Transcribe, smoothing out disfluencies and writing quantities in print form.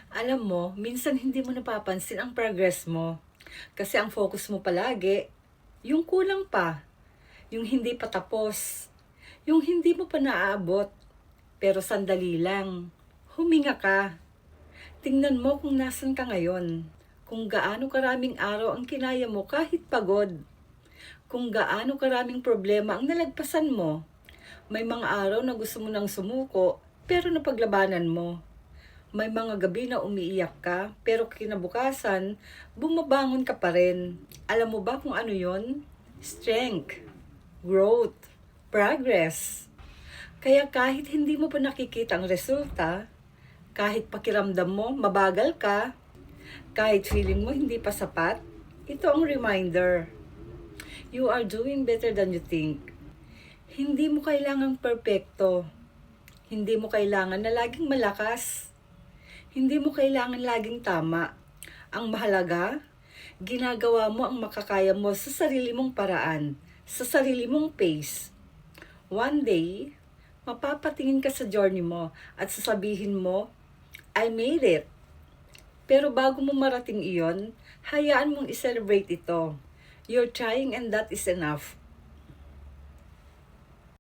Alam mo, minsan hindi mo napapansin ang progress mo. Kasi ang focus mo palagi, yung kulang pa, yung hindi pa tapos, yung hindi mo pa naaabot. Pero sandali lang, huminga ka. Tingnan mo kung nasan ka ngayon. Kung gaano karaming araw ang kinaya mo kahit pagod. Kung gaano karaming problema ang nalagpasan mo. May mga araw na gusto mo nang sumuko, pero napaglabanan mo. May mga gabi na umiiyak ka, pero kinabukasan, bumabangon ka pa rin. Alam mo ba kung ano yon? Strength, growth, progress. Kaya kahit hindi mo pa nakikita ang resulta, kahit pakiramdam mo mabagal ka, kahit feeling mo hindi pa sapat, ito ang reminder. You are doing better than you think. Hindi mo kailangang perpekto. Hindi mo kailangan na laging malakas. Hindi mo kailangan laging tama. Ang mahalaga, ginagawa mo ang makakaya mo sa sarili mong paraan, sa sarili mong pace. One day, mapapatingin ka sa journey mo at sasabihin mo, I made it. Pero bago mo marating iyon, hayaan mong i-celebrate ito. You're trying and that is enough.